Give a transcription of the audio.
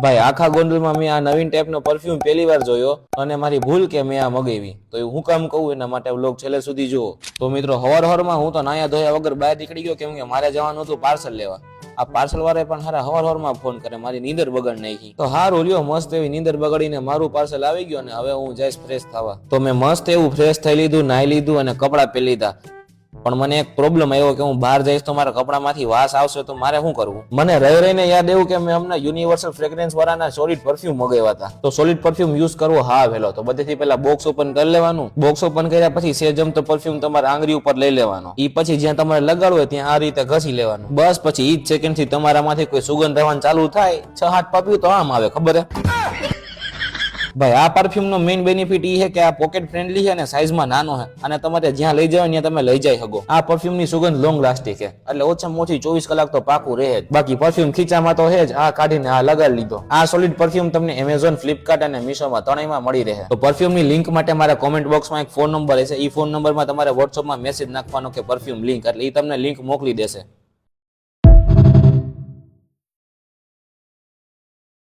ભાઈ આખા ગોંડલમાં મેં આ નવીન ટાઈપનો પરફ્યુમ પહેલી વાર જોયો અને મારી ભૂલ કે મેં આ મગાવી, તો એ હું કામ કહું એના માટે વ્લોગ છેલ્લે સુધી જુઓ. તો મિત્રો હવારમાં હું તો નાયા ધોયા વગર બહાર નીકળી ગયો, કેમ કે મારે જવાનું હતું પાર્સલ લેવા. આ પાર્સલ વાળાએ પણ હારા હવારમાં ફોન કરે, મારી નીંદર બગાડ નાખી. તો હારું લ્યો, મસ્ત એવી નીંદર બગાડીને મારું પાર્સલ આવી ગયો અને હવે હું જઈશ ફ્રેશ થવા. તો મેં મસ્ત એવું ફ્રેશ થઈ લીધું, નાહી લીધું અને કપડાં પહેરી લીધા. પણ મને એક પ્રોબ્લેમ આવ્યો કે હું બહાર જઈશ તો મારા કપડામાંથી વાસ આવશે, તો મારે શું કરવું? મને રહી રહીને યાદ આવ્યું કે મેં હમણાં યુનિવર્સલ ફ્રેગ્રન્સ વાળાના સોલિડ પરફ્યુમ મગાવ્યા હતા. તો સોલિડ પરફ્યુમ યુઝ કરવો હા વહેલો. તો બધેથી પહેલા બોક્સ ઓપન કરી લેવાનું. બોક્સ ઓપન કર્યા પછી સેજમતો પરફ્યુમ તમારા આંગળી ઉપર લઈ લેવાનો. ઈ પછી જ્યાં તમારે લગાડવું હોય ત્યાં આ રીતે ઘસી લેવાનું. બસ પછી ઈ જ સેકન્ડ થી તમારામાંથી કોઈ સુગંધ રહેવાનું ચાલુ થાય. 6-8 પાપ્યું તો આમ આવે, ખબર હે? ભાઈ આ પરફ્યુમ નો મેઇન બેનિફિટ એ છે કે આ પોકેટ ફ્રેન્ડલી છે અને સાઈઝમાં નાનો છે અને તમારે જ્યાં લઈ જાવ ત્યાં તમે લઈ જઈ શકો. આ પરફ્યુમ ની સુગંધ લોંગ લાસ્ટિંગ છે, એટલે ઓછામાં ઓછી 24 કલાક તો પાકું રહે જ. બાકી પરફ્યુમ ખીચામાં તો છે જ, આ કાઢીને આ લગાડી લીધો. આ સોલિડ પરફ્યુમ તમને એમેઝોન, ફ્લિપકાર્ટ અને મીશોમાં ત્રણેયમાં મળી રહે. તો પરફ્યુમ ની લિંક માટે મારા કોમેન્ટ બોક્સમાં એક ફોન નંબર હશે. એ ફોન નંબરમાં તમારે વોટ્સઅપમાં મેસેજ નાખવાનો કે પરફ્યુમ લિંક, એટલે એ તમને લિંક મોકલી દેશે.